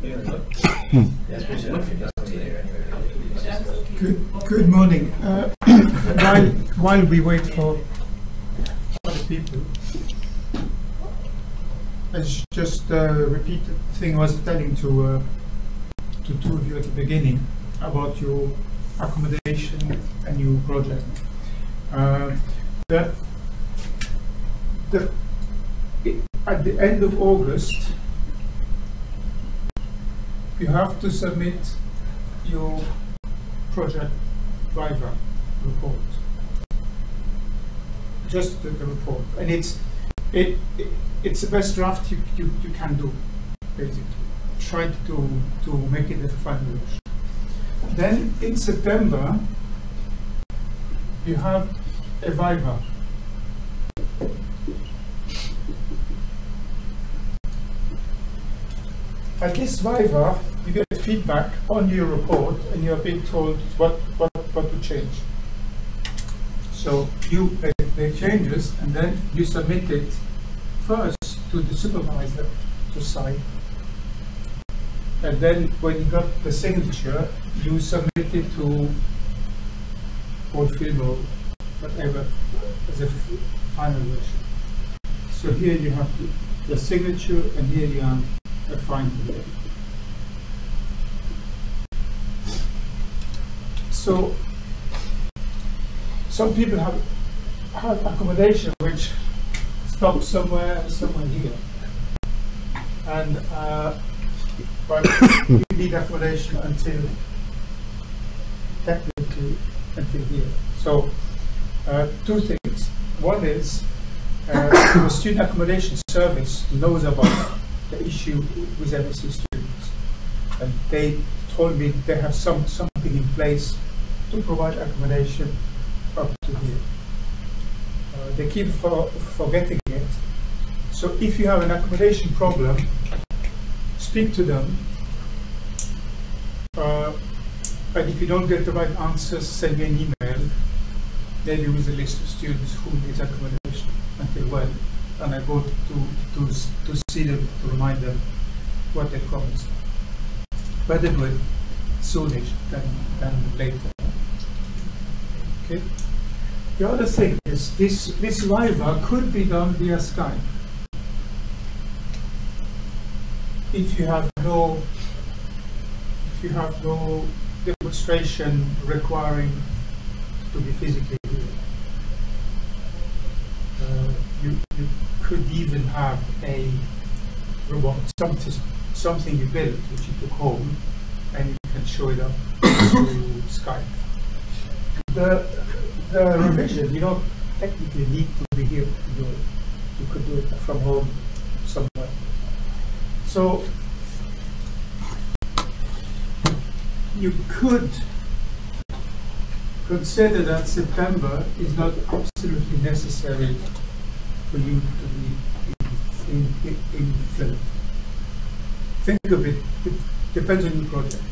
Good morning. While we wait for other people, I just repeat the thing I was telling to two of you at the beginning about your accommodation and your project. At the end of August, you have to submit your project Viva report. Just the report, and it's the best draft you can do. Basically, try to make it a final version. Then in September, you have a Viva. At this Viva, you get feedback on your report, and you're being told what to change. So you make changes, and then you submit it first to the supervisor to sign. And then when you got the signature, you submit it to Goldfield or whatever as a final version. So here you have the signature, and here you have a final version. So some people have accommodation which stops somewhere here, and but you need accommodation until technically until here. So two things. One is the student accommodation service knows about the issue with MSc students, and they told me they have something in place to provide accommodation up to here. They keep forgetting it. So if you have an accommodation problem, speak to them. And if you don't get the right answers, send me an email, maybe with a list of students who need accommodation until when, and I go to see them to remind them what they promised. Better do it soonish than later. Okay. The other thing is this Viva could be done via Skype. If you have no demonstration requiring to be physically here, you could even have a robot, something you built which you took home, and you can show it up through Skype. The revision, you don't technically need to be here to do it. You could do it from home somewhere. So you could consider that September is not absolutely necessary for you to be in film. Think of it, it depends on your project.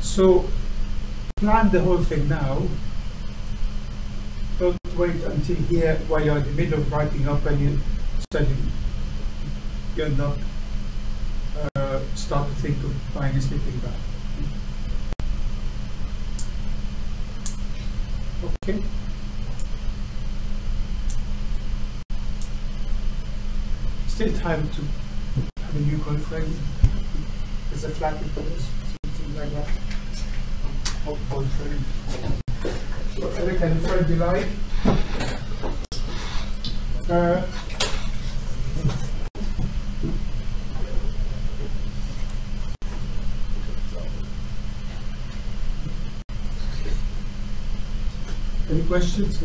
So plan the whole thing now. Don't wait until here while you're in the middle of writing up and you end up start to think of buying a sleeping bag. Okay. Still time to have a new girlfriend. There's a flat in place, something like that. Or boyfriend. Whatever kind of friend you like. Any questions?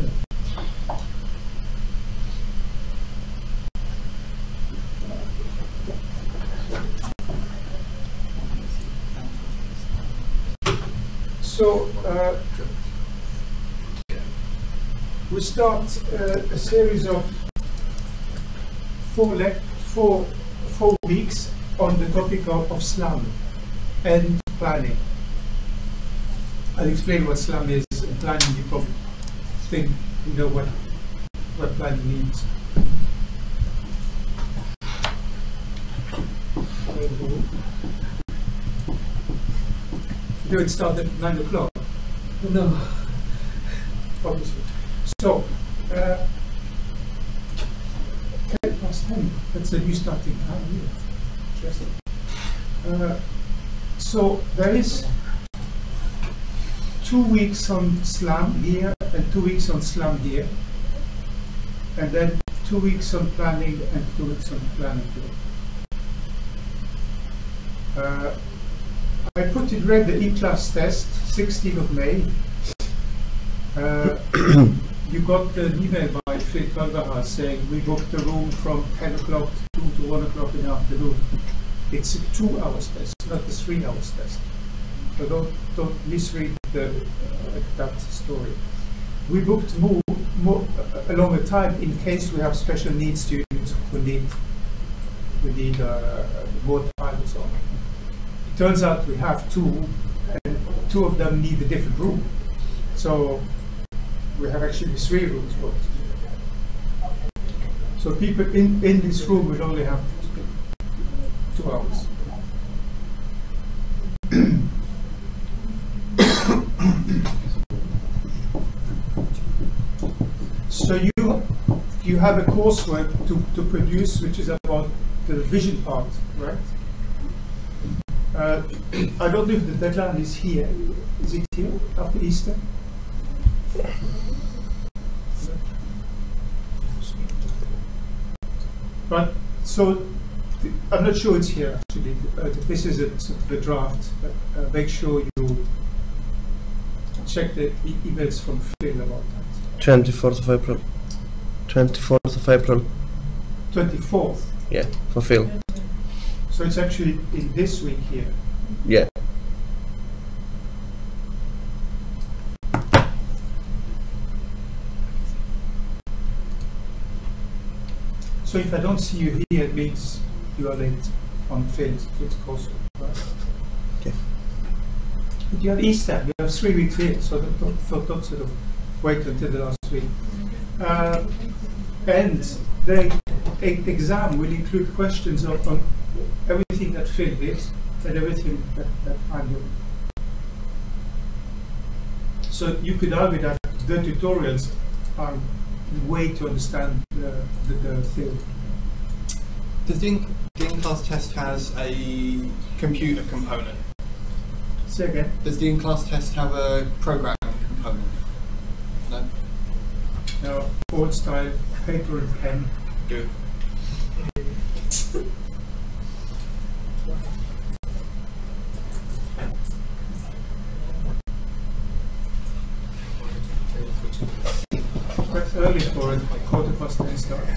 So we start a series of four weeks on the topic of SLAM and planning. I'll explain what SLAM is. And planning, you probably think you know what planning means. Do it start at 9 o'clock? No. Obviously. So, 10:10. That's the new starting time. Interesting. So there is 2 weeks on SLAM here and 2 weeks on SLAM here, and then 2 weeks on planning and 2 weeks on planning here. I put in red the E-class test, 16th of May. You got an email by Phil Calvara saying we booked the room from 10 o'clock to 1 o'clock in the afternoon. It's a 2 hours test, not a 3 hours test. So don't misread that story. We booked more a longer time in case we have special needs students who need more time and so on. It turns out we have 2, and 2 of them need a different room. So we have actually 3 rooms booked. So people in this room will only have 2 hours. So you have a coursework to produce, which is about the vision part, right? I don't know if the deadline is here. Is it here after Easter? But so I'm not sure it's here actually. This is the draft. Make sure you check the emails from Phil about that. 24th of April. 24th of April. 24th. Yeah, for Phil. So it's actually in this week here. Yeah. So if I don't see you here, it means you are late on Phil's course. Right? Okay. But you have Easter, you have 3 weeks here, so don't sort of wait until the last week. And the exam will include questions on everything that Phil did and everything that I'm doing. So you could argue that the tutorials are the way to understand the theory. Does the in-class test has a computer component? Say again? Does the in-class test have a programming component? No? No, board style, paper and pen. Good. Quite early for a 10:15 start.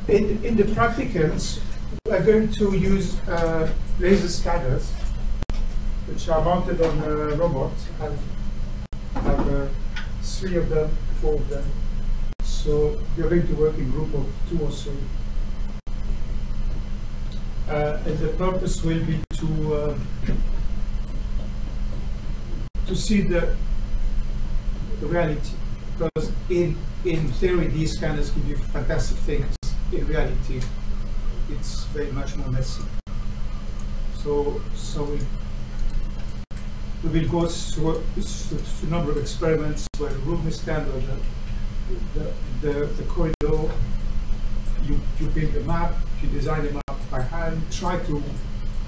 And in the practicals, we're going to use laser scanners, which are mounted on a robot. I have 3 of them, 4 of them. So we're going to work in group of 2 or 3. And the purpose will be to see the reality, because in theory these scanners give you fantastic things. In reality, it's very much more messy. So we will go through a number of experiments where the room is scanned, or the corridor. You build a map, you design a map by hand, try to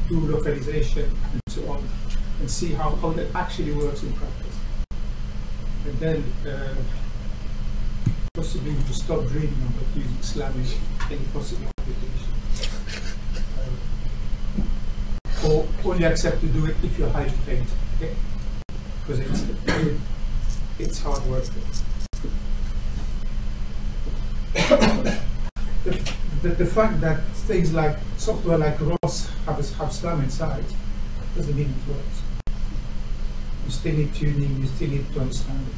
do localization and so on, and see how that actually works in practice. And then possibly to stop dreaming about using SLAM in any possible application. Or only accept to do it if you're highly paid, okay? Because it's hard work. The fact that things like software like ROS have SLAM inside doesn't mean it works. You still need tuning, you still need to understand it.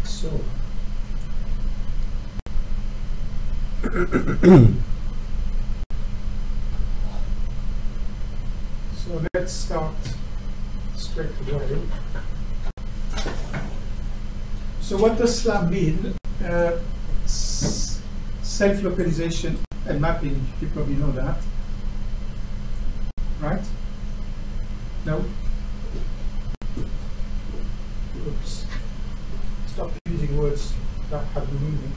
So So let's start straight away. So what does SLAM mean? Self-localization and mapping, you probably know that, right? No? Oops. Stop using words that have no meaning.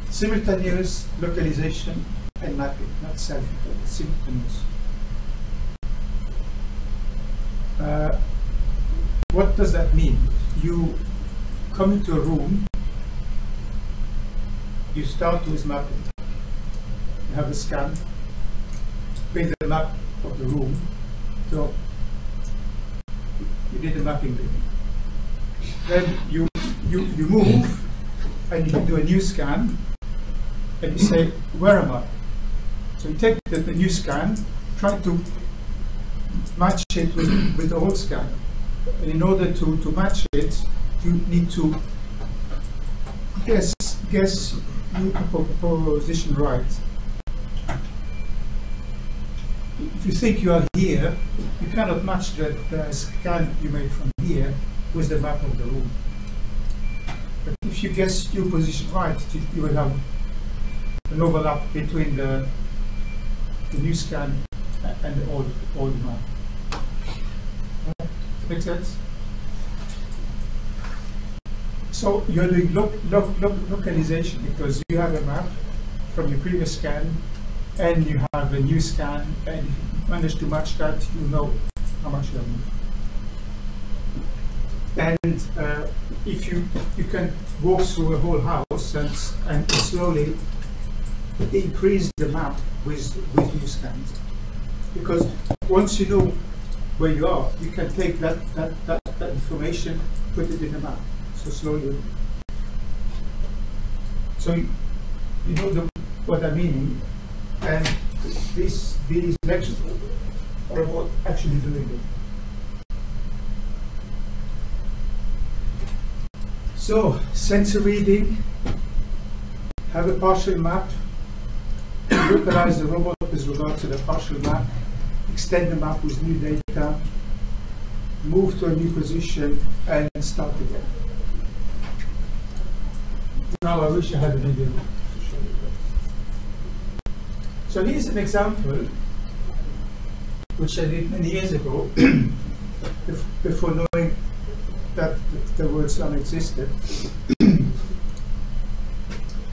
Simultaneous localization and mapping, not simultaneous. What does that mean? You come into a room, you start with mapping. You have a scan, build a map of the room. So you did the mapping bit. Then you move and you do a new scan and you say, where am I? So you take the new scan, try to match it with the old scan. And in order to match it, you need to guess your position right. If you think you are here, you cannot match the scan you made from here with the map of the room. But if you guess your position right, you will have an overlap between the new scan and the old map. Make sense? So you're doing localization because you have a map from your previous scan and you have a new scan, and if you manage to match that, you know how much you have moved. And if you can walk through a whole house and slowly increase the map with new scans, because once you know where you are, you can take that information, put it in the map. So slowly. So you know what I mean, and these lectures are about actually doing it. So sensor reading, have a partial map, localize the robot with regard to the partial map, extend the map with new data, move to a new position, and start again. Now I wish I had a video to show you that. So here's an example which I did many years ago, before knowing that the word SLAM existed.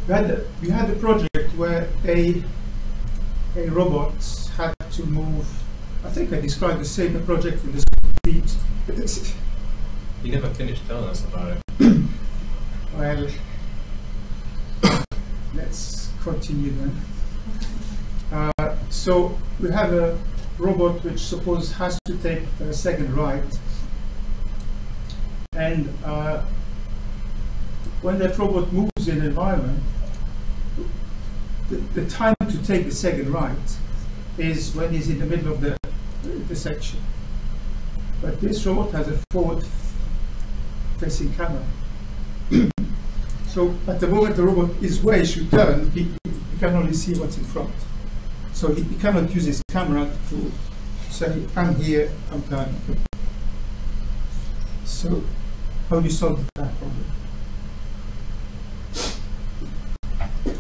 We had a project where a robot had to move. I think I described the same project in the street. You never finished telling us about it. Well, let's continue then. So we have a robot which suppose has to take a second right, and when that robot moves in an environment, the time to take a second right is when he's in the middle of the intersection. But this robot has a forward-facing camera. So at the moment the robot is where he should turn, he can only see what's in front. So he cannot use his camera to say, I'm here, I'm turning. So how do you solve that problem?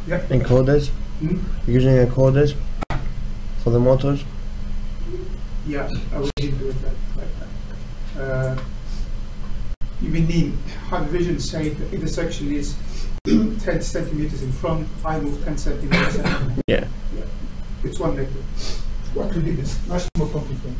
Yeah. Encoders? Using encoders for the motors? Yeah, I will do it like that. You will need hard vision, say the intersection is 10 centimeters in front, I move 10 centimeters. Yeah. It's one vector. What we did is much more complicated.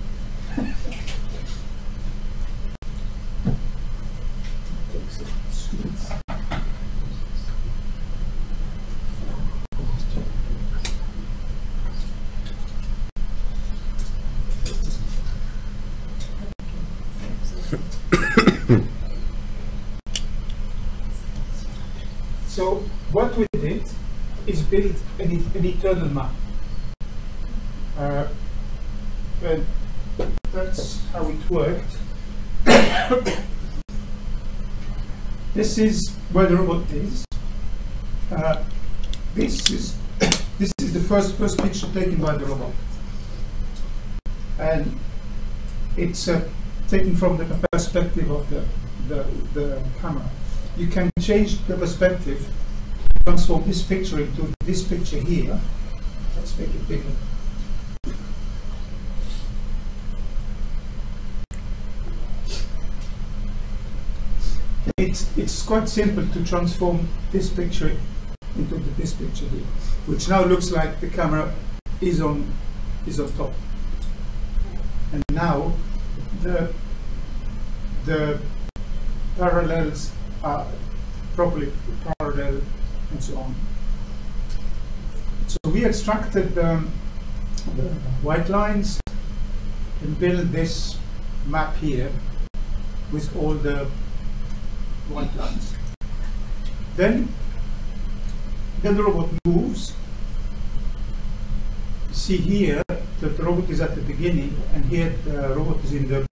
So what we did is build an internal map. And that's how it worked. This is where the robot is. This is the first picture taken by the robot, and it's taken from the perspective of the camera. You can change the perspective, transform this picture into this picture here. Let's make it bigger. It's quite simple to transform this picture into this picture here, which now looks like the camera is on top. And now the parallels are properly parallel and so on. So we extracted the white lines and build this map here with all the white lines. Then the robot moves. See here that the robot is at the beginning, and here the robot is in the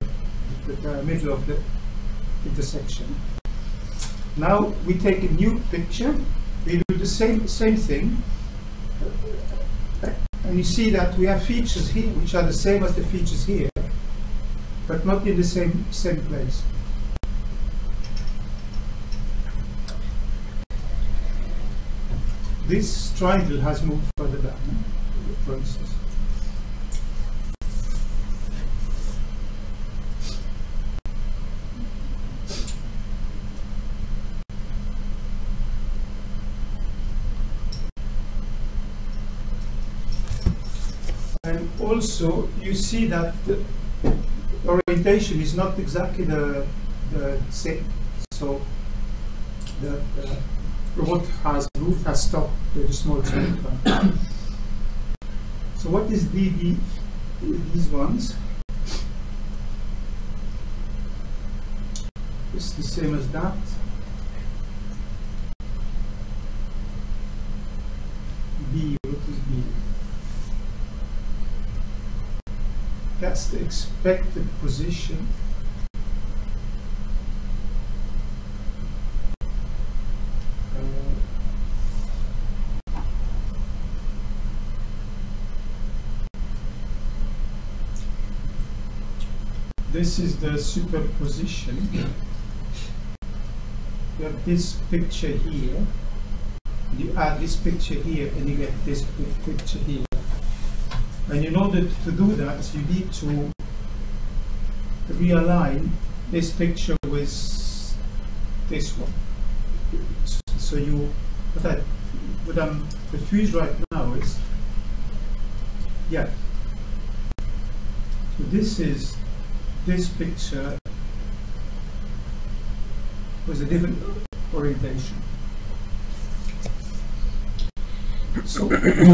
middle of the intersection. Now we take a new picture. We do the same thing, and you see that we have features here which are the same as the features here, but not in the same place. This triangle has moved further down, for instance. And also, you see that the orientation is not exactly the same. So the robot has moved, has stopped with a small change. So what is these ones? It's the same as that. B, what is B? That's the expected position. This is the superposition. You have this picture here, you add this picture here, and you get this picture here. And in order to do that, you need to realign this picture with this one. So what I'm confused right now is, yeah. So this picture was a different orientation. So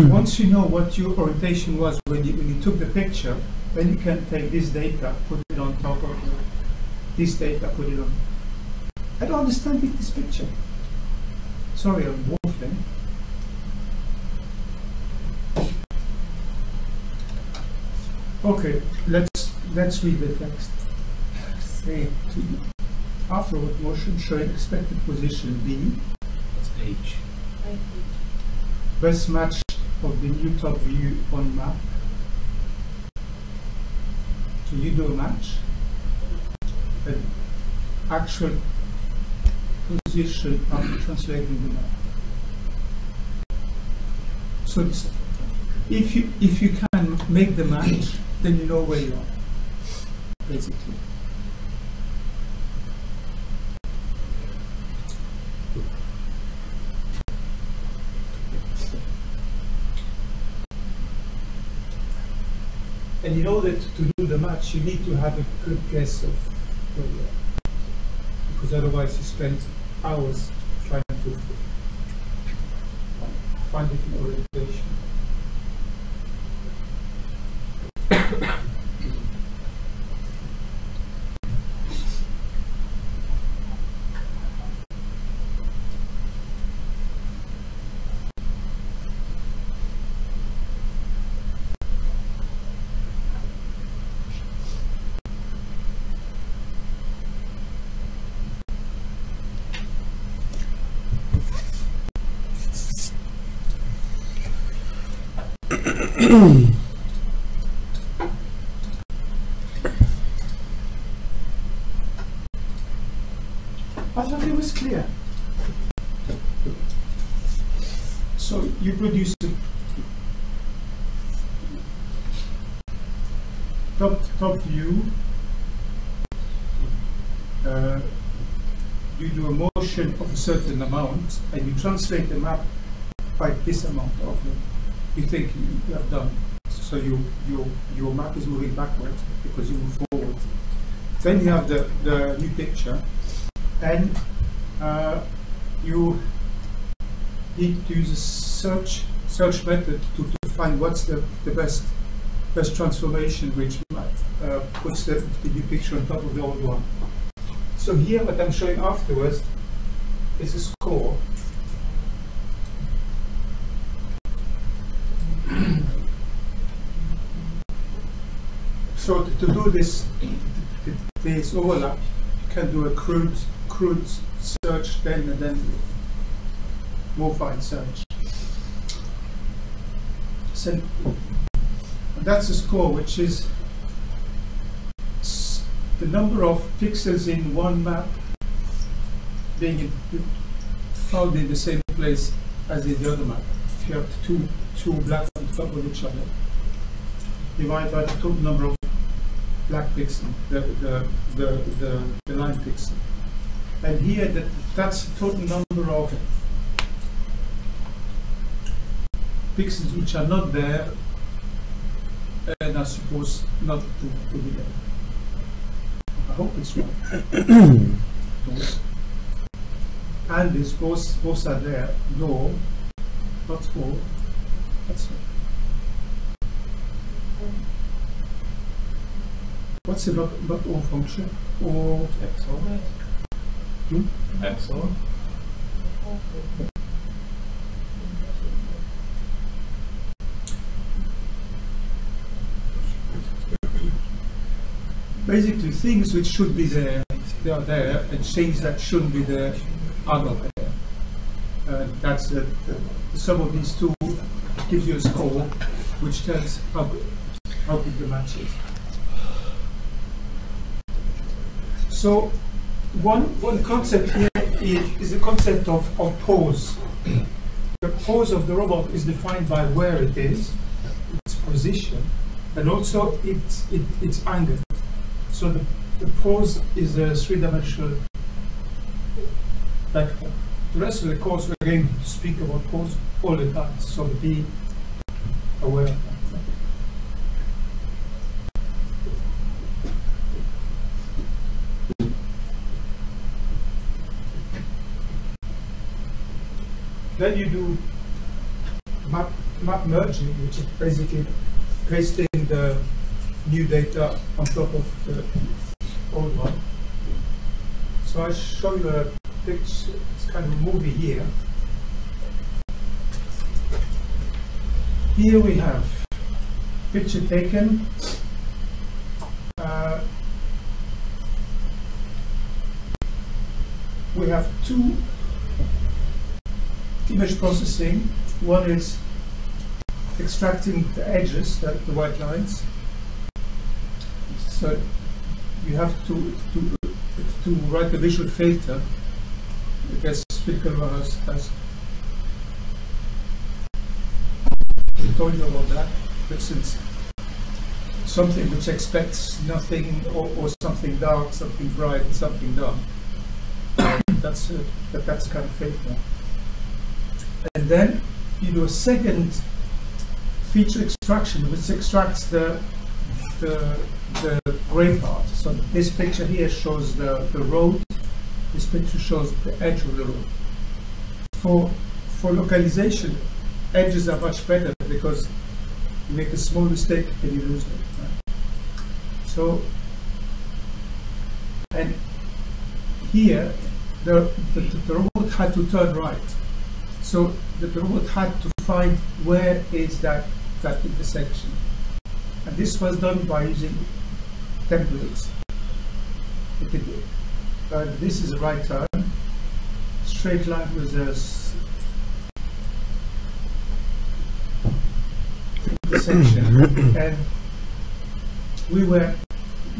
once you know what your orientation was when you took the picture, then you can take this data, put it on top of this data, put it on. I don't understand this picture. Sorry, I'm waffling. Okay, let's read the text. Say afterward motion showing expected position B. That's H. Best match of the new top view on map. So you do a match. And actual position after translating the map. So if you can make the match, then you know where you are, basically. And in order to do the match, you need to have a good guess of where you are, because otherwise you spend hours trying to find different orientation. I thought it was clear. So you produce a top view. You do a motion of a certain amount, and you translate the map by this amount of it. You think you have done. So your map is moving backwards because you move forward. Then you have the new picture, and you need to use a search method to find what's the best transformation, which puts the new picture on top of the old one. So here, what I'm showing afterwards is a score. So to do this overlap, you can do a crude search then, and then more fine search. So that's a score, which is the number of pixels in one map being found in the same place as in the other map. If you have two black on top of each other, divide by the total number of black pixels, the line pixel. And here, that's the total number of pixels which are not there and are supposed not to be there. I hope it's right. And is both are there. No, not all. That's right. What's the not all function? Or XOR? XOR? basically things which should be there, they are there, and things that shouldn't be there are not there. That's the sum of these two gives you a score which tells how good the match is. So one concept here is the concept of pose. The pose of the robot is defined by where it is, its position, and also its angle. So the pose is a three-dimensional vector. The rest of the course we're going to speak about pose all the time, so be aware of that. Then you do map merging, which is basically pasting the new data on top of the old one. So I show you a picture, it's kind of a movie here. Here we have picture taken. We have two image processing. One is extracting the edges, the white lines. So you have to write the visual filter, because Filter has told you about that. But since something which expects nothing, or something dark, something bright, and something dark, that's kind of filter. And then you do a second feature extraction, which extracts the gray part. So this picture here shows the road. This picture shows the edge of the road. For localization, edges are much better, because you make a small mistake and you lose it. Right? So, and here the robot had to turn right. So the robot had to find where is that intersection. And this was done by using templates. This is a right turn, straight line with a the section, and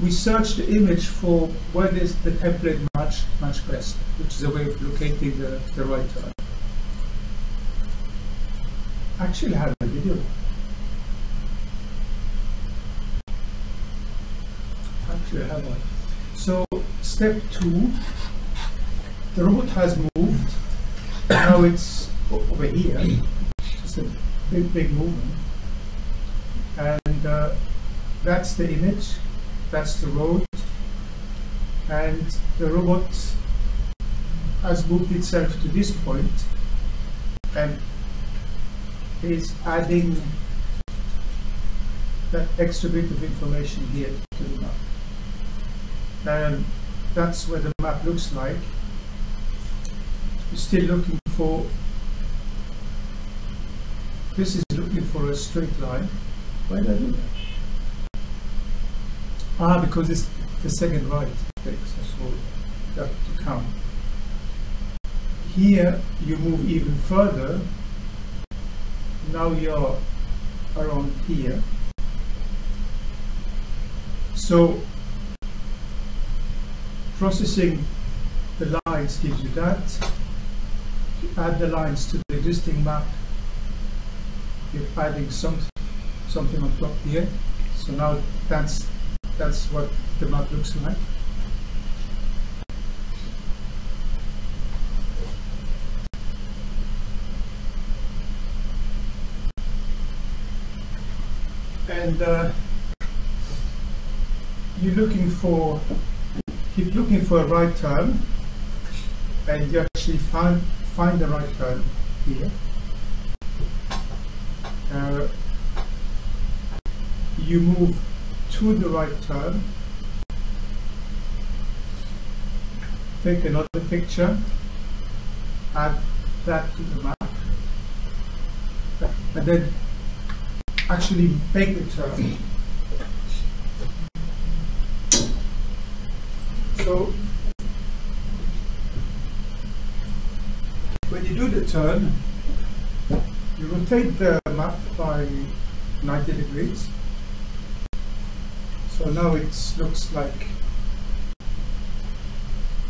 we searched the image for where does the template match best, which is a way of locating the right turn. Actually, I have a video. Actually, I have one. So, step 2, the robot has moved. Now it's over here. Just a big movement. And that's the image. That's the road. And the robot has moved itself to this point and is adding that extra bit of information here to the map. And that's what the map looks like. You're still looking for, this is looking for a straight line. Why did I do that? Ah, because it's the second right thing, so you have to count. Here you move even further. Now you're around here. So processing the lines gives you that. You add the lines to the existing map. You're adding something on top here. So now that's what the map looks like. And you're keep looking for a right turn, and you actually find the right turn here. You move to the right turn, take another picture, add that to the map, and then actually make the turn. So when you do the turn, you rotate the map by 90 degrees. So now it looks like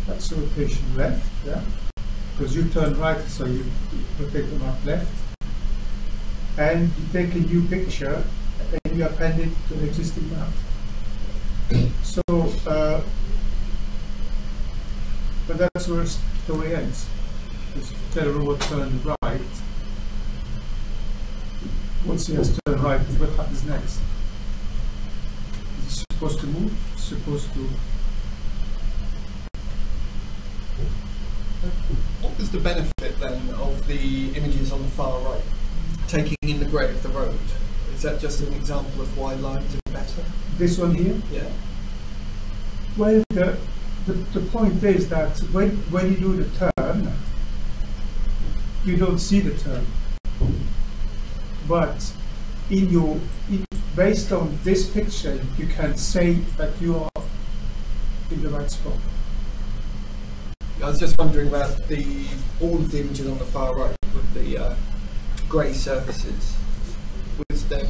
that's rotation left, yeah? Because you turn right, so you rotate the map left. And you take a new picture and you append it to the existing map. So, but that's where the story ends. Because tell a robot turn right. Once he has turned right, what happens next? Is it supposed to move? Supposed to? What was the benefit then of the images on the far right? Taking in the grey of the road. Is that just an example of why lines are better? This one here? Yeah. Well, the point is that when you do the turn, you don't see the turn. But based on this picture, you can say that you are in the right spot. I was just wondering about all of the images on the far right with the grey surfaces. Was there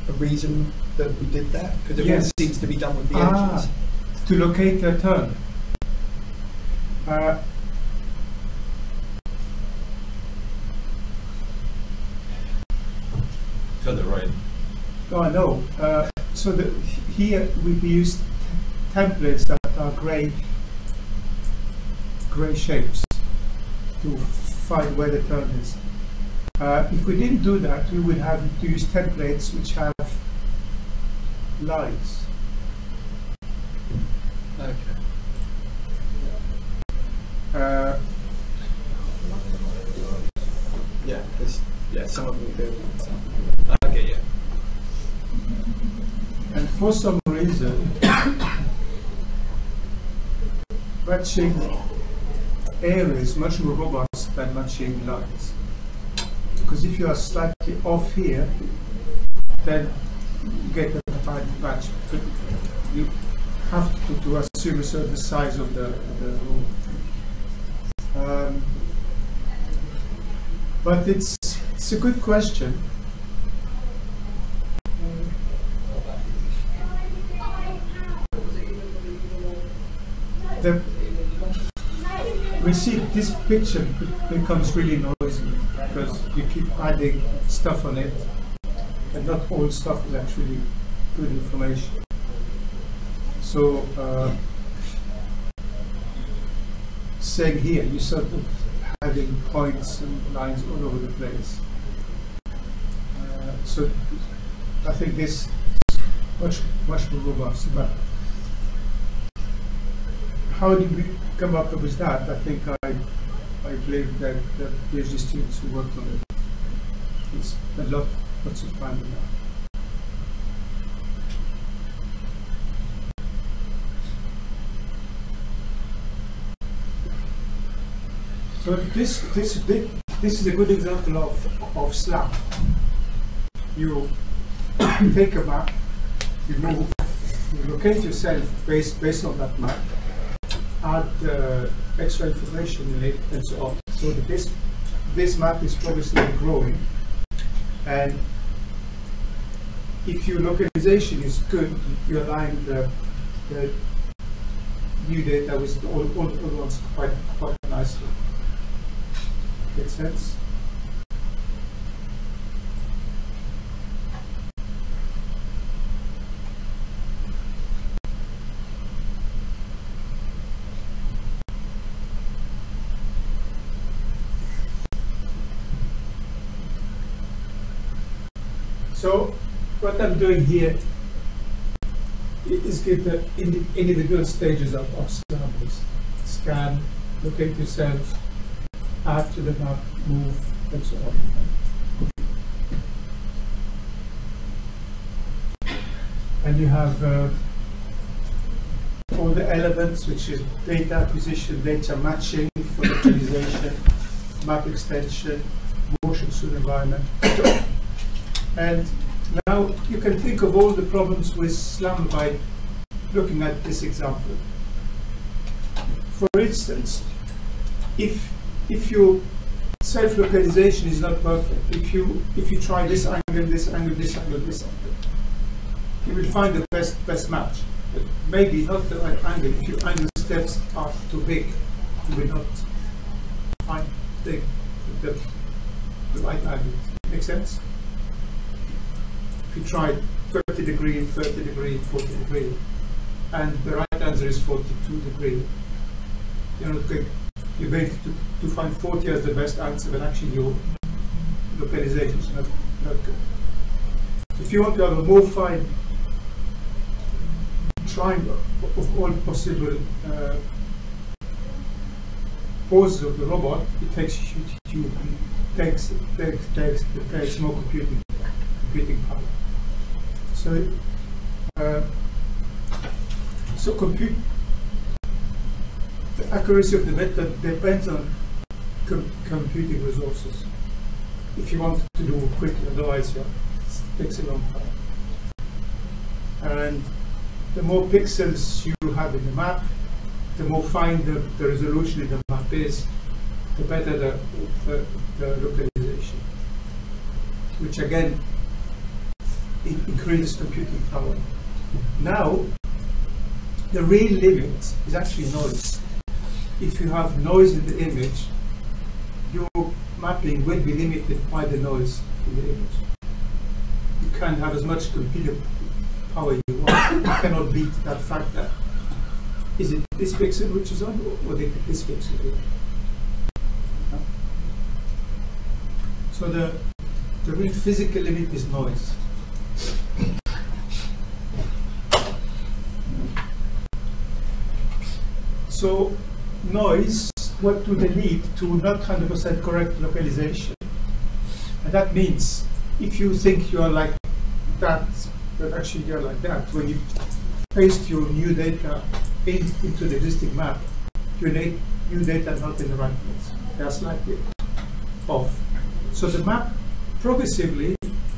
a reason that we did that? Because it all seems to be done with the edges. To locate the turn. To the right. Oh no. So here we use templates that are grey shapes to find where the turn is. If we didn't do that, we would have to use templates which have lines. Okay. Yeah, because some of them do. Okay, yeah. And for some reason, matching area is much more robust than matching lines. Because if you are slightly off here, then you get a bad match. But you have to assume a certain size of the room. But it's a good question. we see this picture becomes really noisy because you keep adding stuff on it, and not all stuff is actually good information. So, saying here, you sort of having points and lines all over the place. So, I think this is much more robust. But how did we come up with that? I think I believe that the PhD students who worked on it, it's lots of time on that. So this is a good example of SLAM. You take a map, you locate yourself based on that map, add extra information in it, and so on. So that this map is progressively growing, and if your localization is good, you align the new data with all ones quite nicely. Makes sense? So what I'm doing here is give the individual stages of samples. Scan, locate yourself, add to the map, move, and so on. And you have all the elements, which is data acquisition, data matching for localization, map extension, motion through the environment. And now you can think of all the problems with SLAM by looking at this example. For instance, if your self-localization is not perfect, if you try this angle, this angle, this angle, this angle, you will find the best match. But maybe not the right angle. If your angle steps are too big, you will not find the right angle. Make sense? If you try 30 degree, 30 degree, 40 degree, and the right answer is 42 degree, you're not going to find 40 as the best answer, but actually your localization is not good. If you want to have a more fine triangle of all possible poses of the robot, it takes more computing power. So compute. The accuracy of the method depends on computing resources. If you want to do it quickly, otherwise it takes a long time. And the more pixels you have in the map, the more fine the resolution in the map is, the better the localization, which again increases computing power. Now, the real limit is actually noise. If you have noise in the image, your mapping will be limited by the noise in the image. You can't have as much computing power you want. You cannot beat that factor. Is it this pixel which is on, or this pixel here? No? So the real physical limit is noise. So noise, what do they lead to? Not 100% correct localization. And that means if you think you're like that, but actually you're like that, when you paste your new data into the existing map, your new data not in the right place. They are slightly off. So the map progressively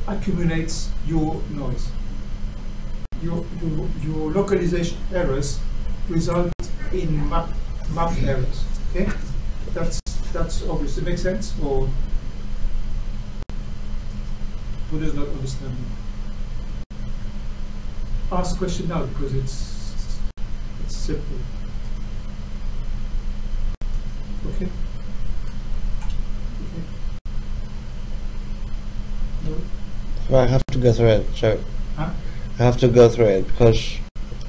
accumulates your noise. Your localization errors result in map errors. Okay, that's obvious. Does it make sense, or who does not understand? Ask question now because it's simple. Okay. No. So I have to go through it. So Huh? I have to go through it because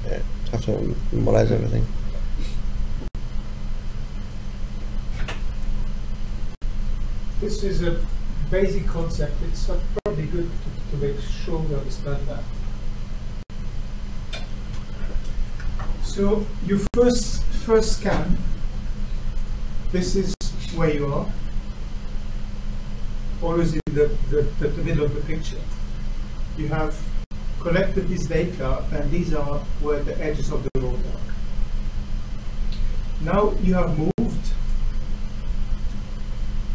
I have to memorize everything. This is a basic concept. It's probably good to make sure we understand that. So you first scan. This is where you are. Always in the middle of the picture. You have collected this data, and these are where the edges of the road are. Now you have moved,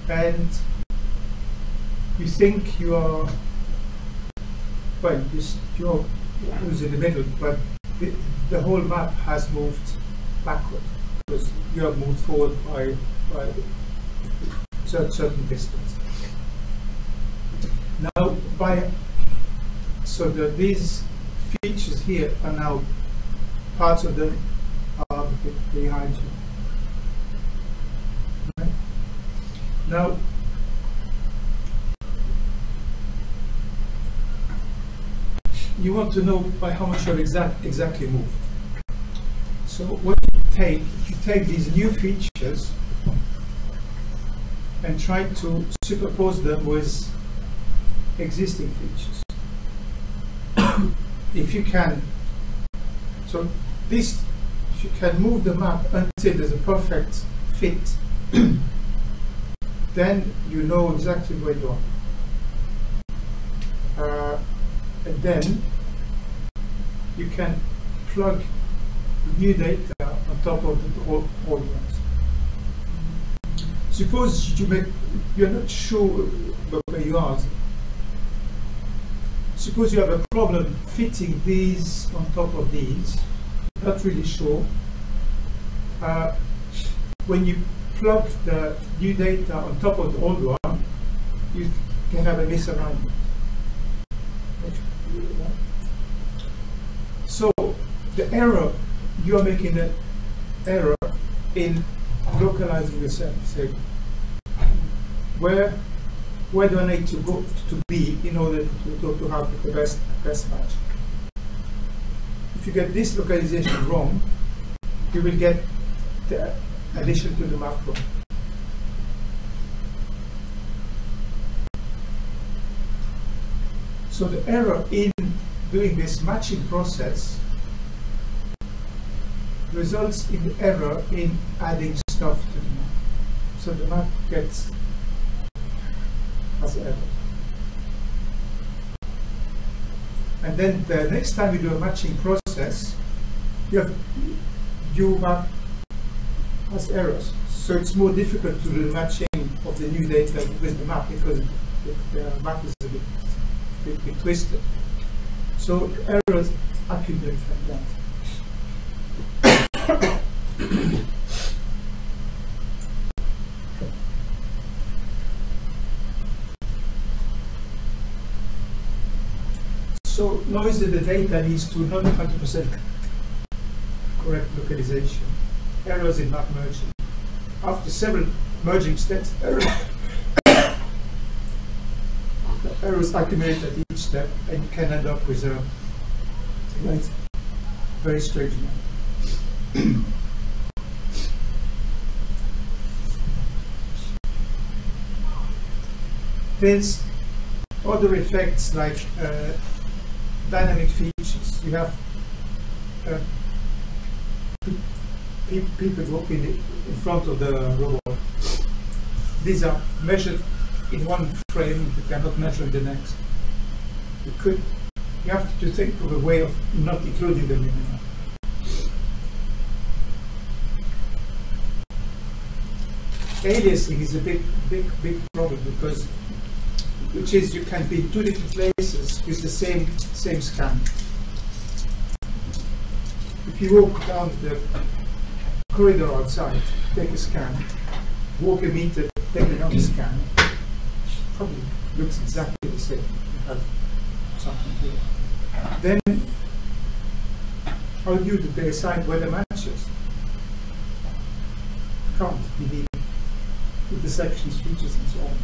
and you think you are, well, you're in the middle, but the whole map has moved backward because you have moved forward by a certain distance. Now, these features here are now, parts of them are behind you. Right? Now, you want to know by how much you have exactly moved. So what you take these new features and try to superpose them with existing features. If you can, so this, if you can move the map until there's a perfect fit, then you know exactly where you are. And then you can plug new data on top of the old ones. Suppose you're not sure where you are. Suppose you have a problem fitting these on top of these, not really sure. When you plug the new data on top of the old one, you can have a misalignment. So the error, you are making an error in localizing yourself. Say, where do I need to go to be in order to have the best match? If you get this localization wrong, you will get the addition to the map wrong. So the error in doing this matching process results in the error in adding stuff to the map. So the map has errors. And then the next time you do a matching process, your map has errors. So it's more difficult to do the matching of the new data with the map because the map is a bit twisted. So errors accumulate like that. So noisy the data leads to not 100% correct localization. Errors in map merging. After several merging steps, errors accumulate at each step, and you can end up with a very strange map. There's other effects like dynamic features. You have people walking in front of the robot. These are measured in one frame, you cannot measure in the next. You have to think of a way of not including them in the map. Aliasing is a big problem because, which is you can be in two different places with the same scan. If you walk down the corridor outside, take a scan, walk a meter, take another scan, probably looks exactly the same. You have something here. Then, how do you decide where the matches? Can't believe. intersections, features, and so on.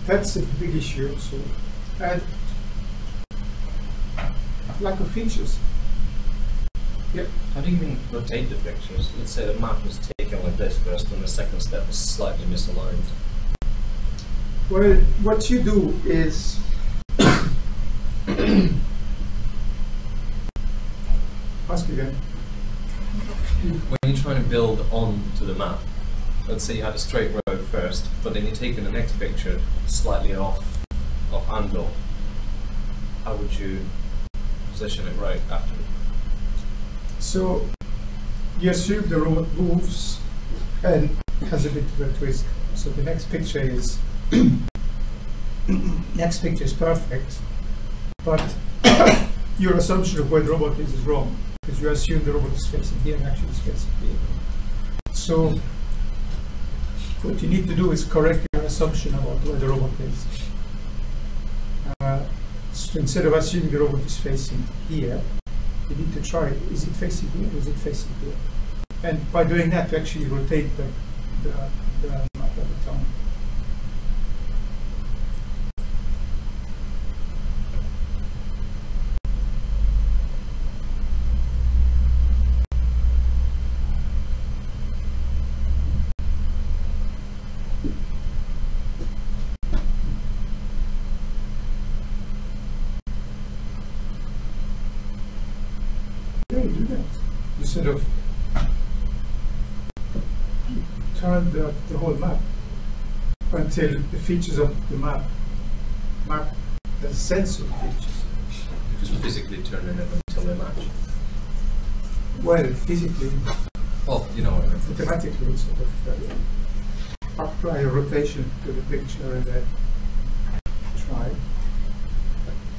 That's a big issue also. And lack of features. Yep. How do you even rotate the pictures? Let's say the map was taken like this first, and the second step is slightly misaligned. Well, what you do is ask again. When you're trying to build onto the map, let's say you had a straight road first, but then you're taking the next picture slightly off angle. How would you position it right after? So you assume the road moves and has a bit of a twist. So the next picture is perfect, but your assumption of where the robot is wrong, because you assume the robot is facing here and actually it's facing here. So what you need to do is correct your assumption about where the robot is. So instead of assuming the robot is facing here, you need to try, is it facing here or is it facing here? And by doing that, you actually rotate the map at the time. Yeah, you do that. You sort of turn the whole map until the features of the map the sense of features. Just physically turning it until they match. Well, physically, Well, you know what I mean. mathematically, sort of apply a rotation to the picture and then try.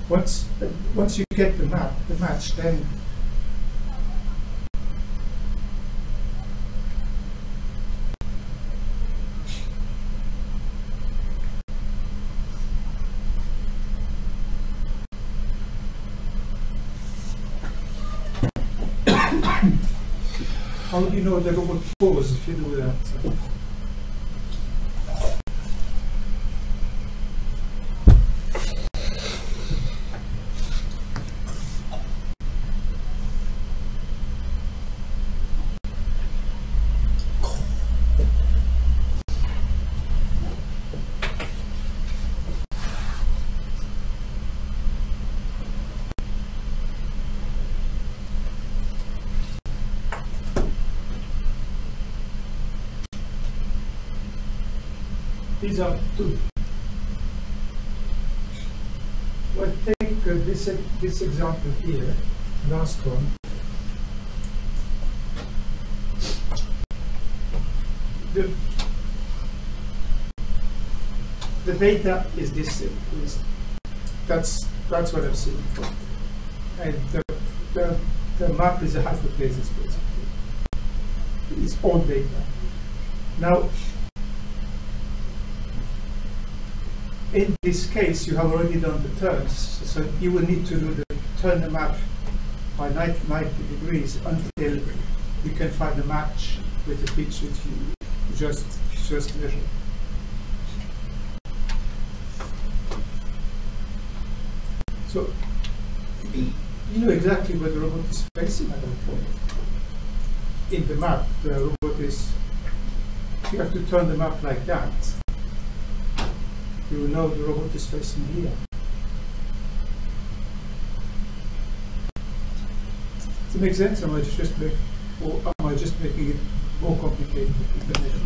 Once you get the match, then how do you know the robot pose if you do that? These are two. Well, take this example here, last one. The data is this. That's what I've seen. And the map is a hyperplaces basically. It's all data. Now, in this case, you have already done the turns, so you will need to turn the map by 90 degrees until you can find a match with the features you just measured. So you know exactly where the robot is facing at that point. In the map, the robot is. You have to turn the map like that. You will know the robot is facing here. Does it make sense? Or am I just making it more complicated with the measure?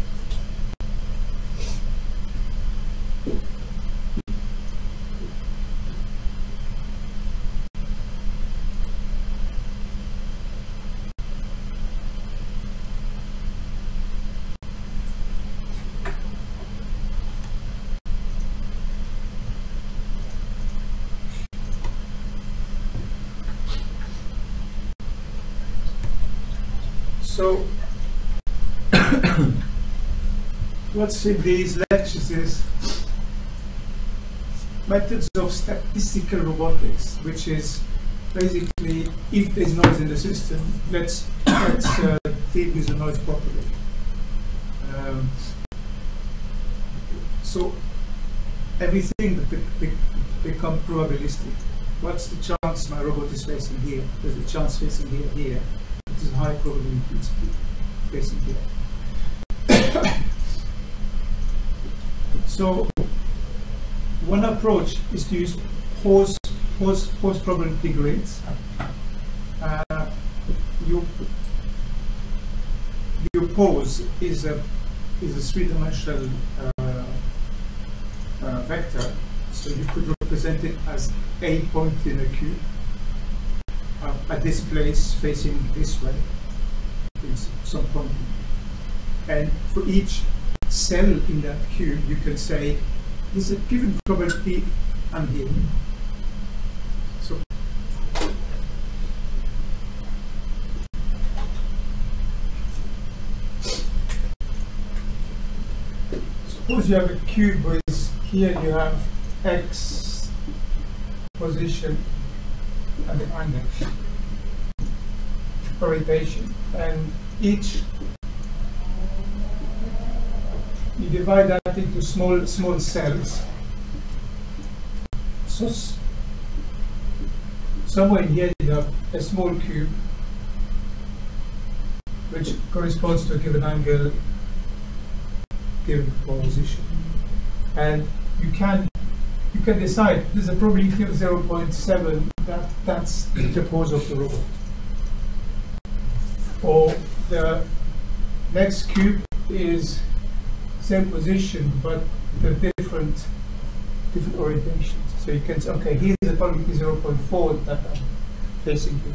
So, what's in these lectures is methods of statistical robotics, which is basically, if there's noise in the system, let's deal with the noise properly. So everything become probabilistic. What's the chance my robot is facing here? There's a chance facing here. It is high probability it's facing here. So one approach is to use post probability grids. Your pose is a three-dimensional vector, so you could represent it as a point in a cube at this place facing this way, is some point. And for each cell in that cube, you can say there's a given probability I'm here. So suppose you have a cube with here you have x position and the angle orientation, and each you divide that into small cells. So somewhere here you have a small cube which corresponds to a given angle, given position, and you can decide there's a probability of 0.7 that's the pose of the robot. Or the next cube is same position but the different orientations. So you can say, okay, here's the probability 0.4 that I'm facing here.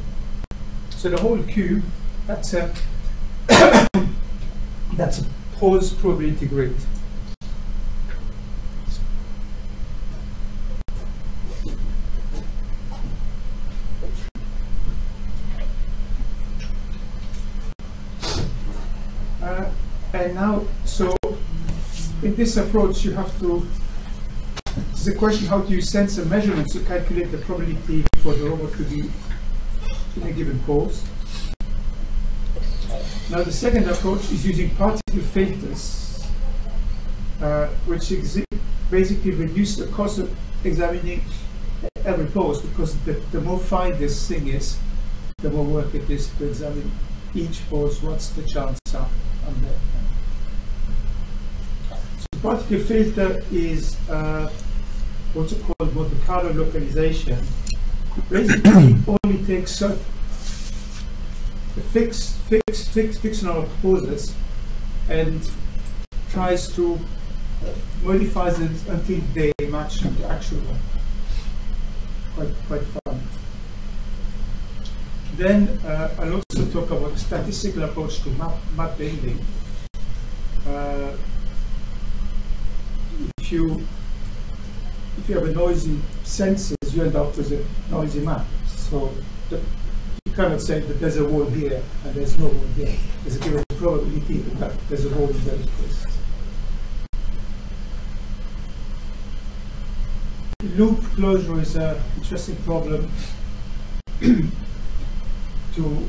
So the whole cube, that's a that's a pose probability grid. And now, so in this approach, you have to. It's a question: how do you sense a measurement to calculate the probability for the robot to be in a given pose? Now, the second approach is using particle filters, which basically reduce the cost of examining every pose, because the more fine this thing is, the more work it is to examine each pose. What's the chance on that? So, particle filter is what's called Monte Carlo localization. Basically, only takes fictional poses and tries to modify them until they match the actual one. Quite fun. Then I'll also talk about a statistical approach to map building. If you have a noisy sensors, you end up with a noisy map. So you cannot say that there's a wall here and there's no wall here. There's a given probability that there's a wall in those places. Loop closure is an interesting problem to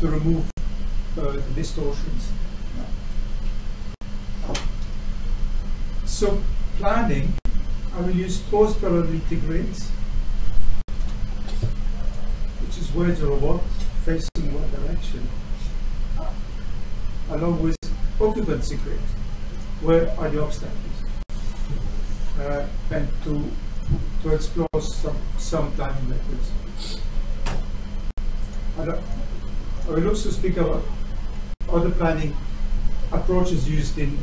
remove the distortions. So planning, I will use pose probability grids, which is where the robot facing what direction, along with occupancy grid, where are the obstacles, and to explore some planning methods. I will also speak about other planning approaches used in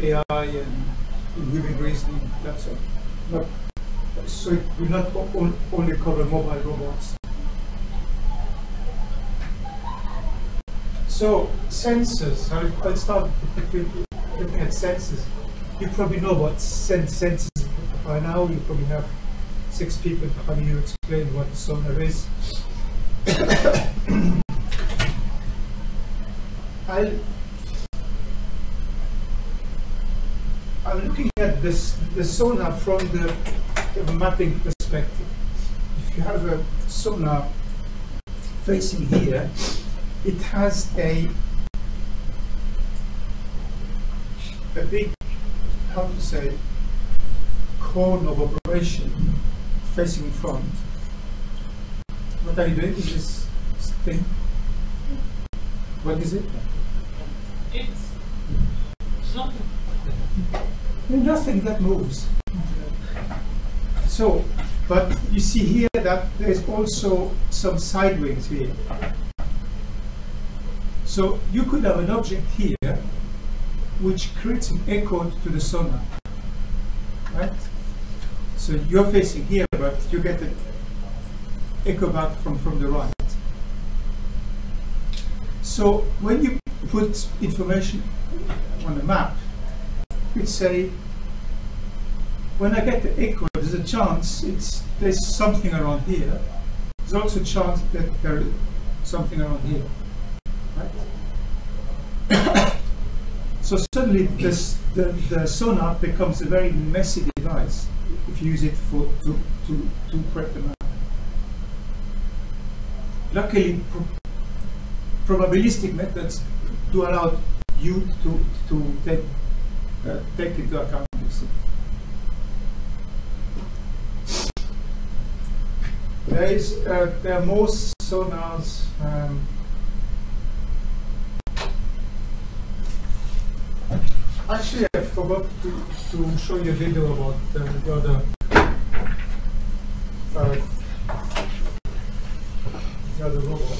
AI and in vivid reasoning. That's all. So it will not only cover mobile robots. So sensors. I'll start looking at sensors. You probably know what sensors by now. You probably have 6 people having you explain what the sonar is. I'm looking at the sonar from the mapping perspective. If you have a sonar facing here, it has a big, how to say, cone of operation facing in front. What are you doing with this thing? What is it? It's nothing. Nothing that moves. So, but you see here that there's also some side wings here. So you could have an object here which creates an echo to the sonar, right? So you're facing here, but you get an echo back from the right. So when you put information on the map, you'd say, when I get the echo, there's a chance there's something around here. There's also a chance that there is something around here, right? So suddenly the sonar becomes a very messy device if you use it to correct the map. Luckily, probabilistic methods do allow you to take into account this. There are more sonars. Actually, I forgot to show you a video about the other robot.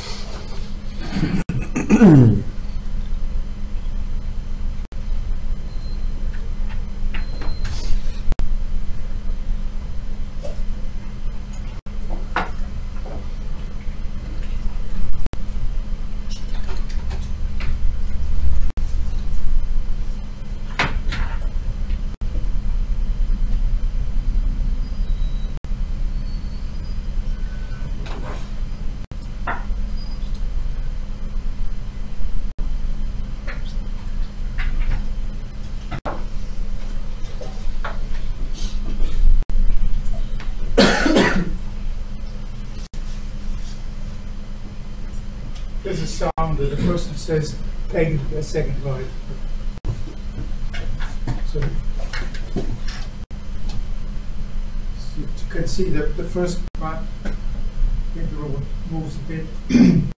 There's a sound that the person says, take a second ride. So you can see that the first part, the robot moves a bit. And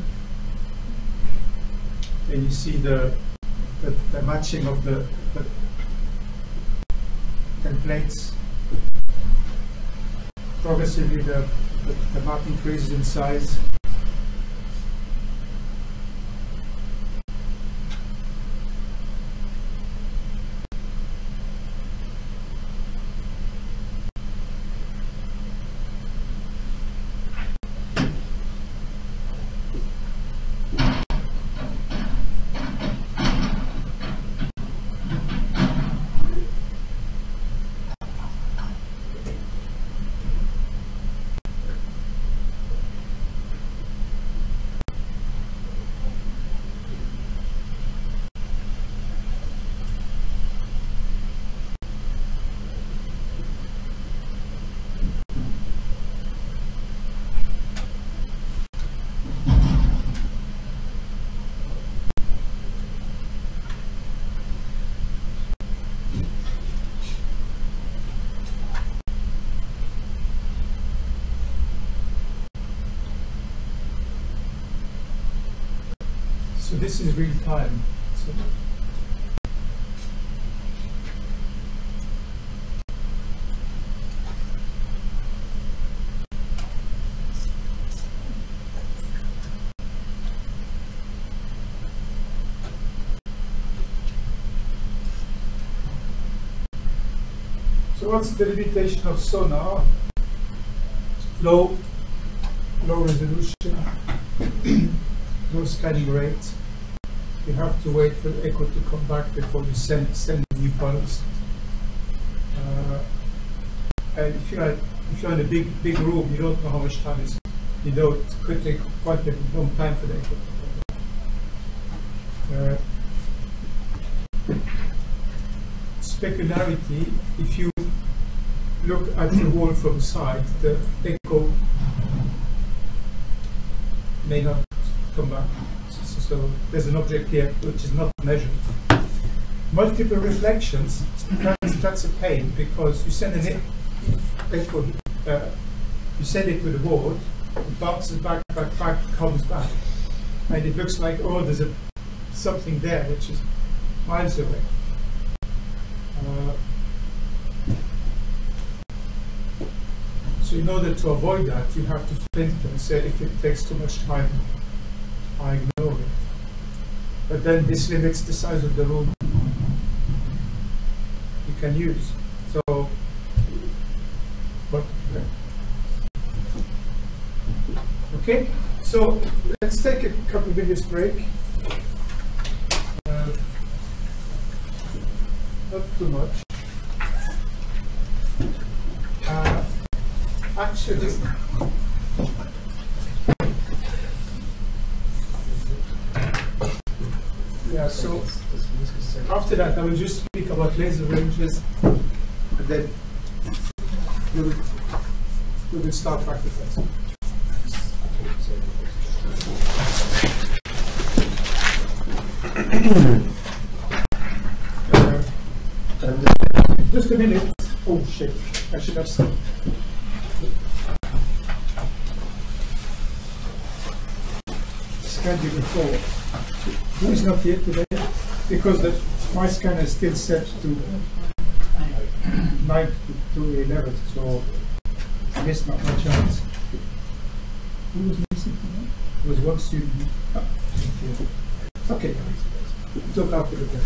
you see the matching of the templates. Progressively the map increases in size. So this is real time. So what's the limitation of sonar? Low resolution, low scanning rate. You have to wait for the echo to come back before you send new pulse. And if you're in a big room, you don't know how much time is. You know it could take quite a long time for the echo to come back. Specularity, if you look at the wall from the side, the echo may not come back. So there's an object here which is not measured. Multiple reflections, that's a pain because you send an you send it with a board, it bounces back, comes back. And it looks like, oh, there's something there which is miles away. So in order to avoid that, you have to filter and say if it takes too much time, I ignore it. But then this limits the size of the room you can use. So, okay, so let's take a couple of minutes break. Not too much. Actually, yeah, so after that I will just speak about laser ranges and then we will start practicing. Just a minute. Oh shit, I should have said. Scanned you before. Who is not here today? Because my scanner is still set to 9 to 11, so I missed not my chance. Who was missing today? There was one student. Okay, talk after the break.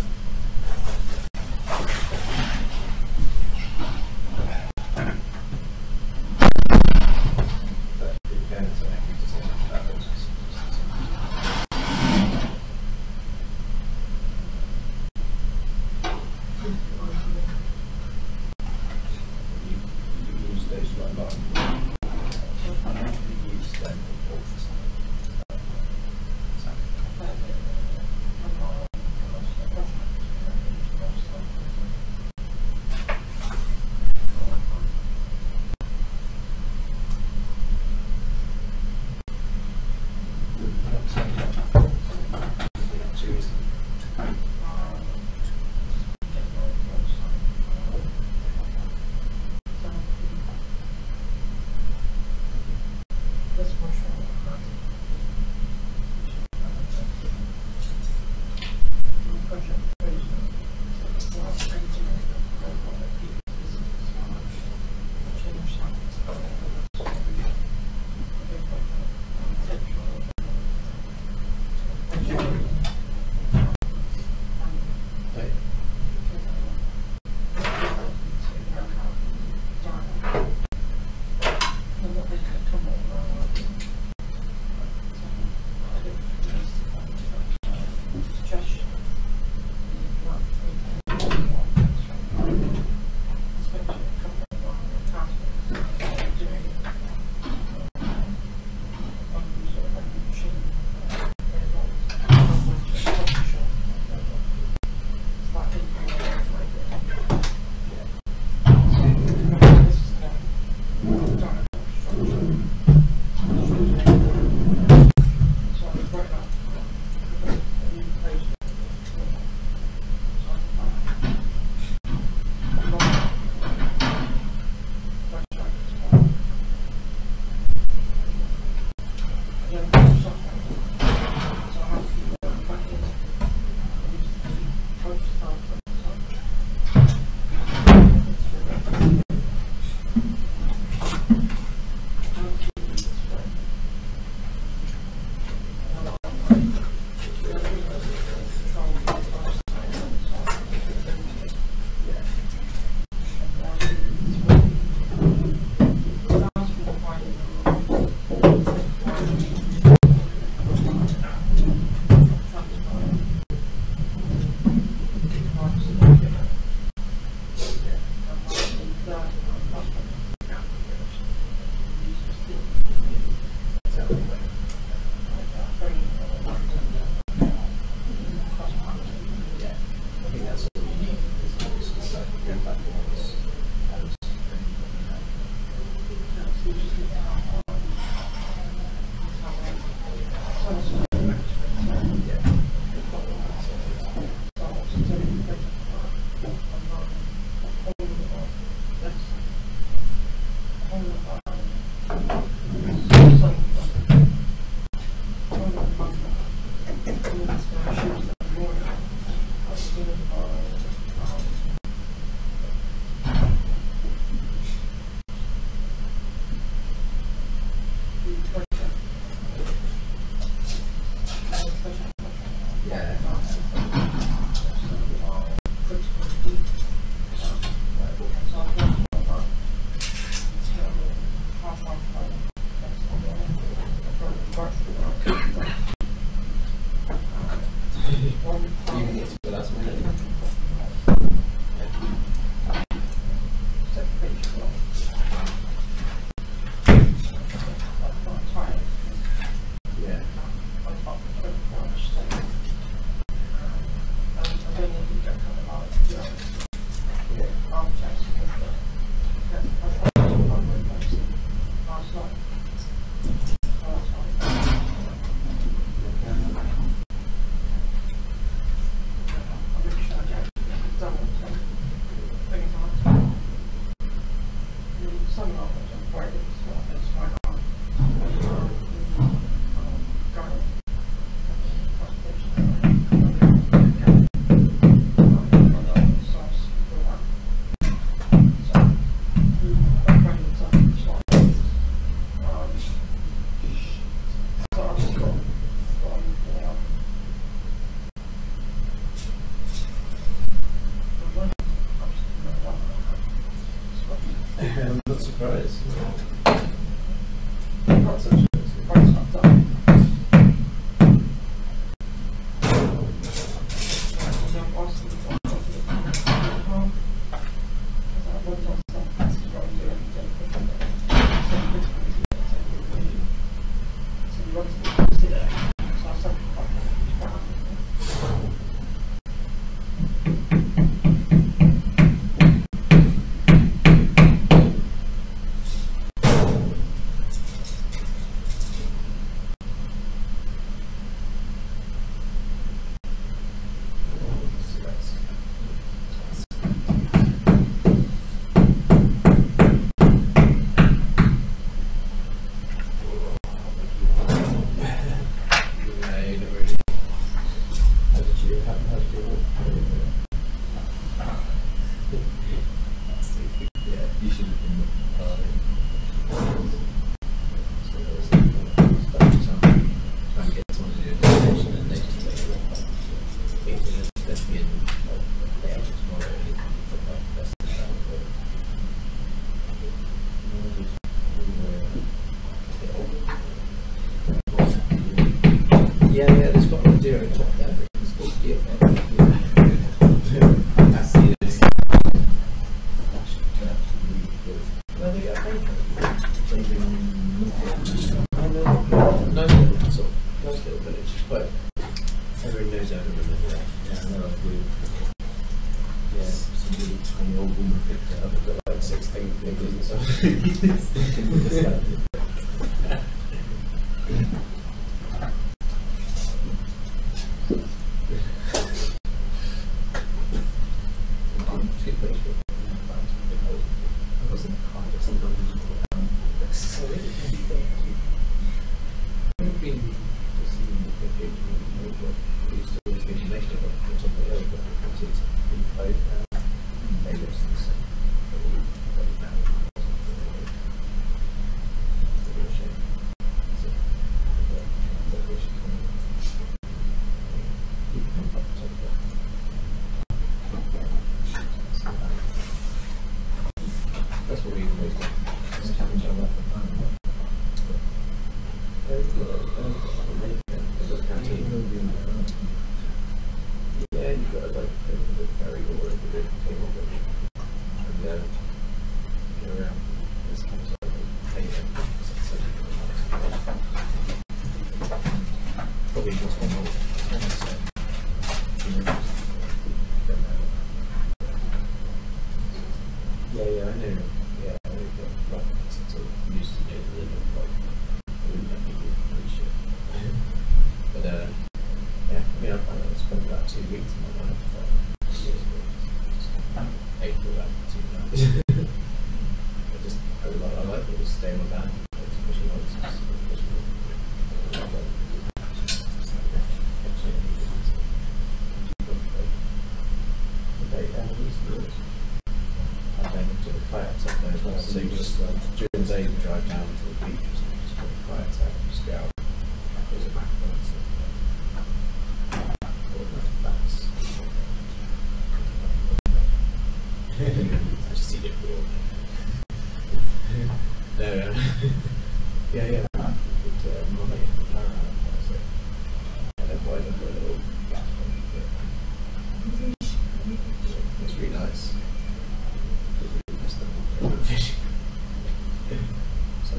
That's for sure. a surprise. Yeah, there's got a zero top there. It's called gear. That's the no, they get paid. Nice little village, but everyone knows how to remember that. Yeah, I know. Yeah, some really tiny old woman picked it up. I've got like 16 fingers and stuff. That's what we always do. Just challenge our weapon. Yeah, you've got to like go for the ferry or whatever the table bridge. And then go around this kind of probably just one more. Yeah, I know. Yeah, I know. Like, sort of used to do a little bit like, I wouldn't let people free shit. But, yeah, I mean, I spent about 2 weeks in my life, years ago, just ate for about 2 nights. I like it, just stay in my van, just pushing on, so you just during the day you drive down to the beach or something, just put the kayaks out and just go out. There's a map and stuff. I just see it all. No. Yeah. But, money and power out. So I don't know why I don't put a little gas on it. It's really nice. Fishing. So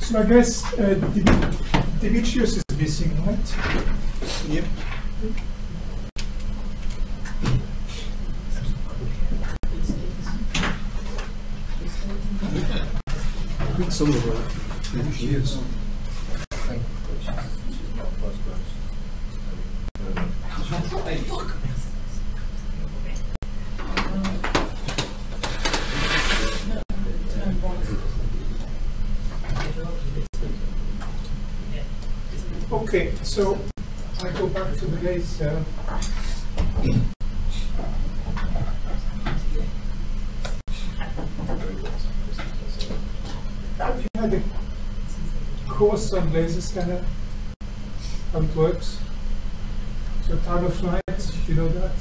So I guess Demetrius is missing, right? Yep. Good solo work. Cheers. Okay, so I go back to the days. had a course on laser scanner, how it works. So time of flight, you know that.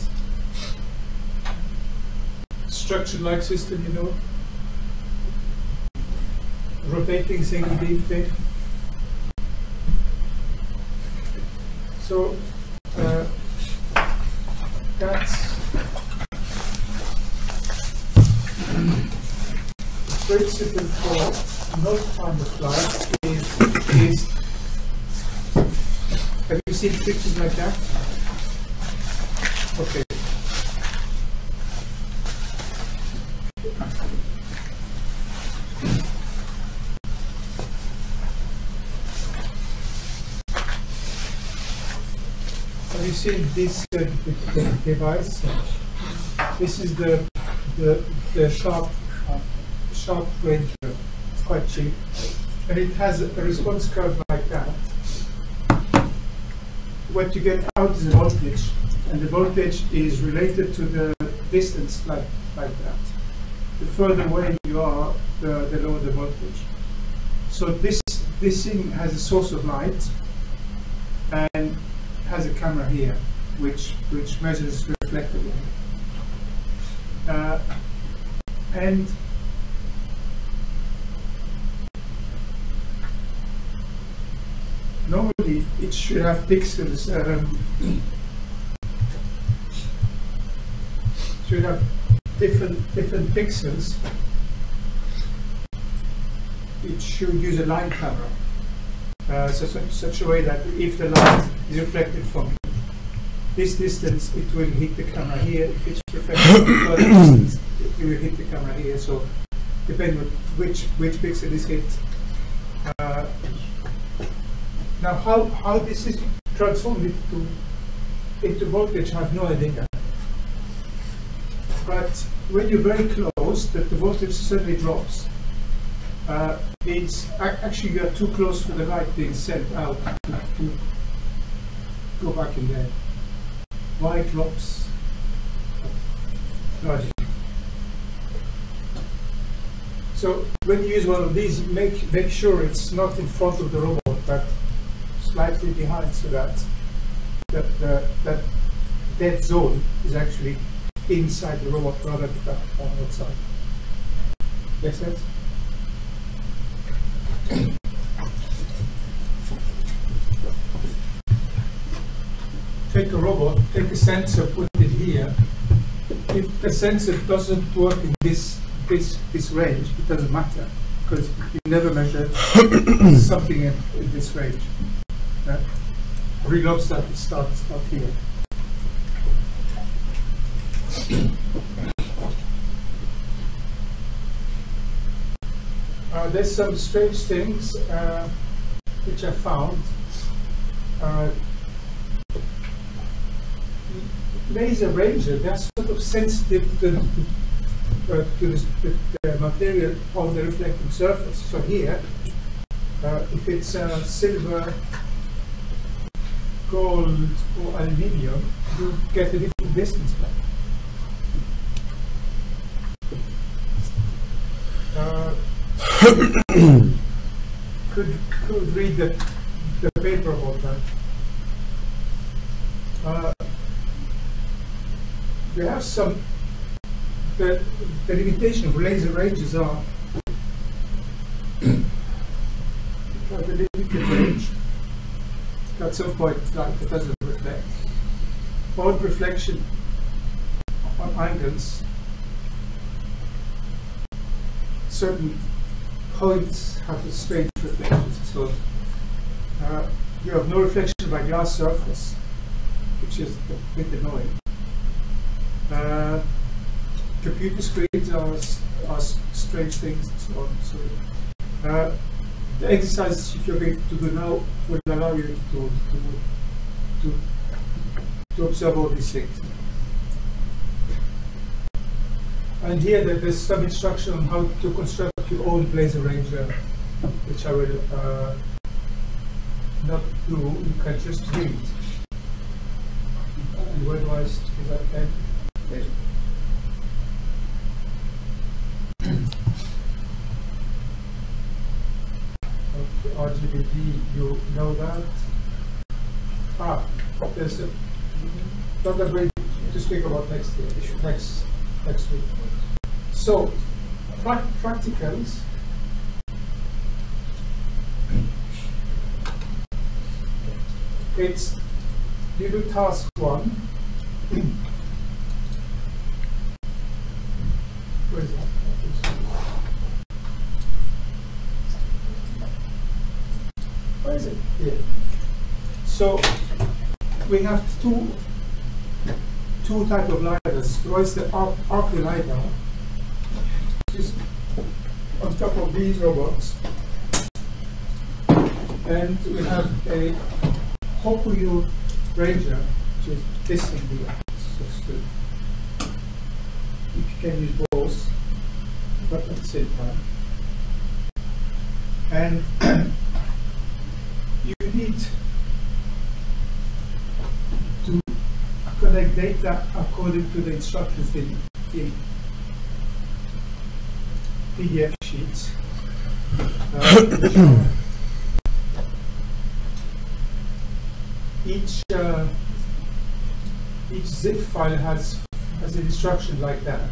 Structured like system, you know. Rotating single beam thing. So that's principle for not time of flight is have you seen pictures like that? Okay. Have you seen this device? This is the sharp ranger. It's quite cheap, and it has a response curve like that. What you get out is the voltage, and the voltage is related to the distance, like that. The further away you are, the lower the voltage. So this thing has a source of light, and has a camera here, which measures reflected light. And normally it should have pixels. Should have different pixels. It should use a line camera. Such a way that if the light is reflected from this distance, it will hit the camera here. If it's reflected from further distance, it will hit the camera here. So, depending on which pixel is hit. Now, how this is transformed into voltage, I have no idea. But when you're very close, that the voltage suddenly drops. It's actually you are too close for the light being sent out to go back in there. Why it drops? No idea. So when you use one of these, make sure it's not in front of the robot, but slightly behind, so that that dead zone is actually inside the robot rather than on the outside. Makes sense? Take a robot, take a sensor, put it here. If the sensor doesn't work in this range, it doesn't matter, because you never measure something in this range. Reload start here. There's some strange things which I found. Laser ranger, they're sort of sensitive to the material on the reflecting surface. So here, if it's silver, gold, or aluminium, you get a different distance back. Could read the paper about that. We have some, the limitation of laser ranges are the limited range. At some point light that doesn't reflect. Odd reflection on angles. Certain points have a strange reflection. So you have no reflection by glass surface, which is a bit annoying. Computer screens are strange things and so on. So the exercises you're going to do now will allow you to observe all these things. And here there's some instruction on how to construct your own laser ranger, which I will not do. You can just read. And word-wise, is that okay? Yes. RGBD, you know that. There's a, not a great to speak about next year, next week. So, practicals. It's, you do task 1. Where is that? Where is it? Here. So we have two type of lidars. One is the arc lidar, which is on top of these robots, and we have a Hokuyu Ranger, which is this thing here. So you can use both, but at the same time. And you need to collect data according to the instructions in PDF sheets. Each zip file has an instruction like that.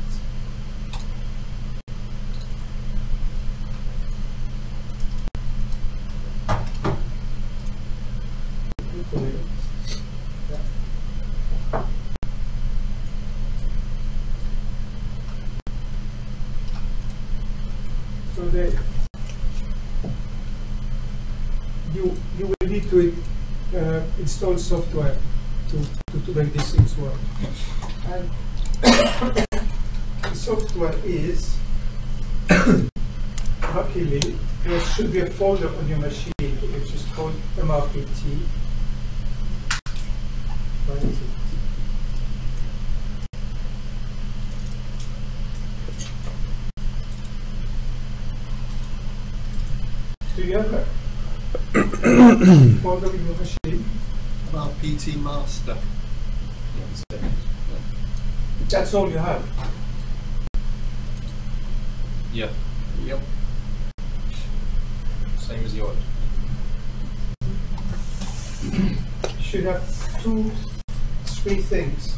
So you will need to install software to make these things work. And the software is, luckily, there should be a folder on your machine which is called MRPT. Where is it? Do you have a folder in your machine? PT Master. That's all you have? Yeah. Yep. Same as yours. You should have 2-3 things.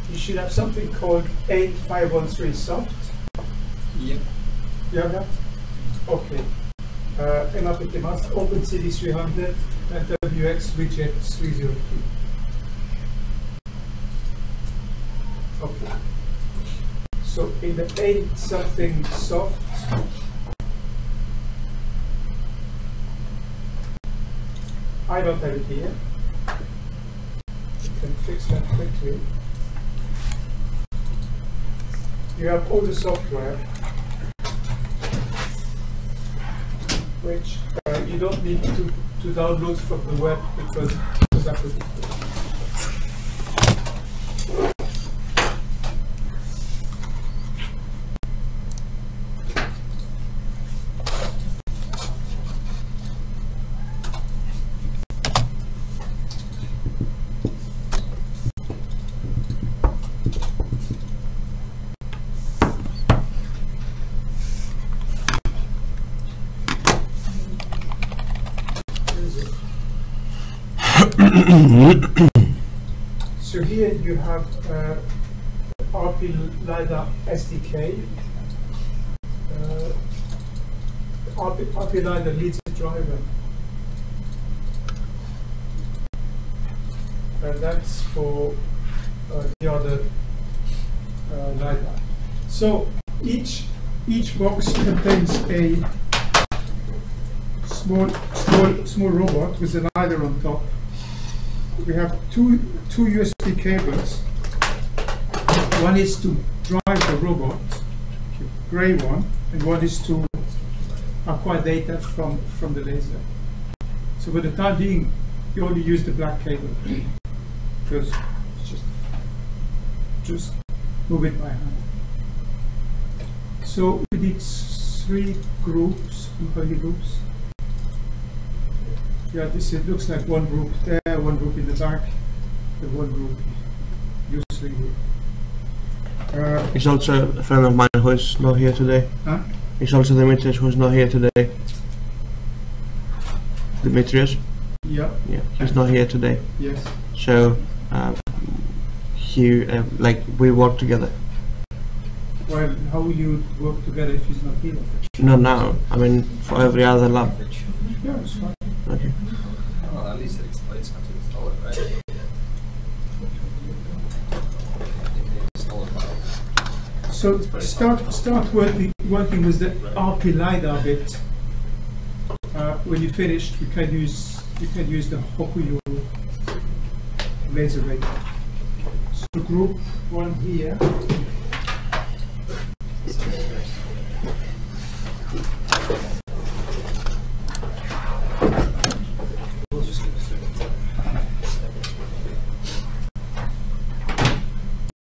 You should have something called AINT513 soft. Yep. You have that? Okay. MRPT Master, OpenCD300, and WX widget 302. Okay. So in the AINT something soft, I don't have it here. You can fix that quickly. You have all the software, which you don't need to download from the web because that would be So here you have RP LiDAR SDK. RP LiDAR leads the driver. And that's for the other LiDAR. So each box contains a small robot with a LiDAR on top. We have two USB cables. One is to drive the robot, gray one, and one is to acquire data from the laser. So for the time being, you only use the black cable because it's just move it by hand. So we did 3 groups, holy groups. Yeah, this it looks like one group there, one group in the back, and one group usually here. He's also a friend of mine who's not here today. Huh? He's also Demetrius who's not here today. Demetrius? Yeah, Yeah, he's not here today. yes. So, he, like, we work together. Well, how will you work together if he's not here? Not now, I mean, for every other lab. Yeah, it's fine. Okay. Well, at least it explains how to install it, right? You can install it. So start working with the RP LiDAR bit. When you finished, you can use the Hokuyo laser radar. So group 1 here.